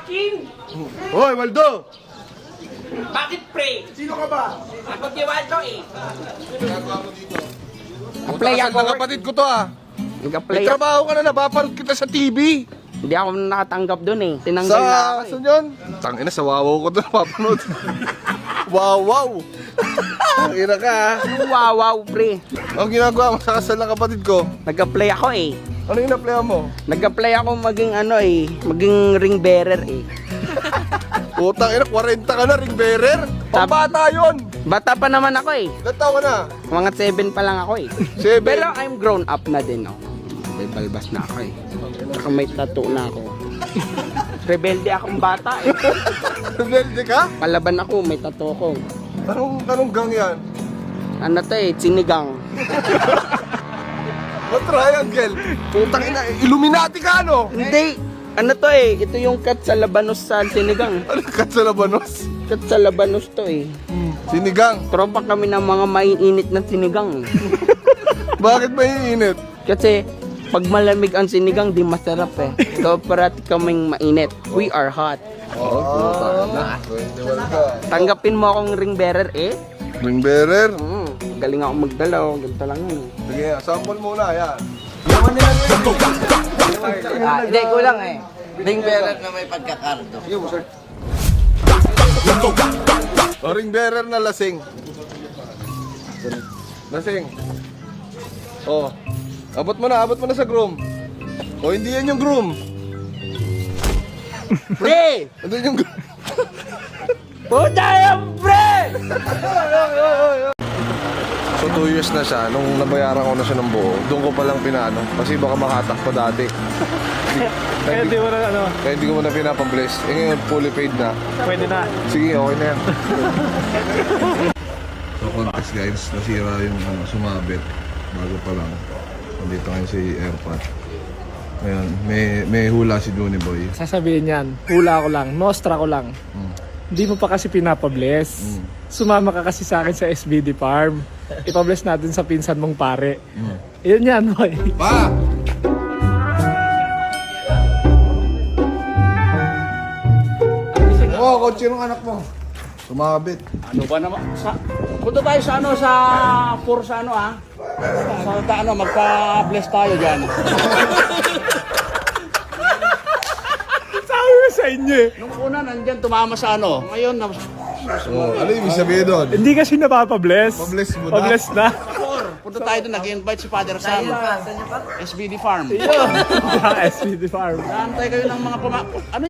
King! Hoy, Waldo! Bakit pre? Sino ka ba? Ako si Waldo eh. Play Kasal ako. ng kapatid ko to ah. Nag-play May ako. trabaho ka na, napapanood kita sa TV. Hindi ako nakatanggap dun eh. Tinanggal na ako Sa, saan yun? Tangina, sa wawaw ko to napapanood. Wawaw! Tangina ka ah. Wow, pre. Ang ginagawa mo sa kasal ng kapatid ko, Nag-play ako eh. ano yung na-play mo? Nag-play ako maging ano eh. Maging ring bearer eh. Utang ina, 40 ka na, ring bearer. Pambata yun. Bata pa naman ako eh. Ilan taon ka na? Mga 7 pa lang ako eh. 7. Pero I'm grown up na din ako. May balbas na ako eh. Saka may tattoo na ako. Rebelde akong bata eh. Rebelde ka? Palaban ako, may tattoo ko. Anong gang yan? Ano to eh, sinigang. What triangle? Putang ina, Illuminati ka ano? Hindi! Ano to eh, ito yung cut sa labanos sa sinigang. Ano kat sa labanos? Cut sa labanos to eh. Sinigang. Tropa kami ng mga maiinit na sinigang. Bakit may init? Kasi pag malamig ang sinigang, di masarap eh. So parati kaming mainit. We are hot. Tanggapin mo akong ring bearer eh. Ring bearer? Galing ako magdalaw, ganito lang yun. Sige, sample muna, yan. Hindi, kulang eh. Ring bearer na may pagkakardo. O, ring bearer na lasing. Lasing. O, abot mo na sa groom. O, hindi yan yung groom. Pre! Ano yung groom? Puta yung pre! So 2 years na siya, nung nabayaran ko na siya ng buo, doon ko palang pinaano. Kasi baka makatak pa dati. Kaya di mo na ano, Kaya hindi ko mo na pinapabless. Eh ngayon, fully paid na. pwede na. Sige, okay na yan. So contest guys, nasira yung sumabit. Bago pa lang. Nandito ngayon si Airpod. Ngayon, may hula si Johnny Boy. Sasabihin yan, hula ko lang, nostra ko lang. Hindi mo pa kasi pinapabless. Sumama ka kasi sa akin sa SBD Farm. Ipabless natin sa pinsan mong pare. Yun yan, boy. Pa! Oo, kotse ng anak mo. Sumabit. Ano ba naman? Punta tayo sa ano, sa ano ah. Sa ano, magpa-bless tayo dyan. Sabi ko sa inyo eh. Nung una, nandyan, tumama sa ano. Ngayon, Oh, ano yung sabihin doon? Hindi kasi napapabless. Pabless mo na? Pabless na. punta tayo doon, nag-invite si Father Sam. SBD Farm. Yun. SBD Farm. Naantay kayo ng mga ano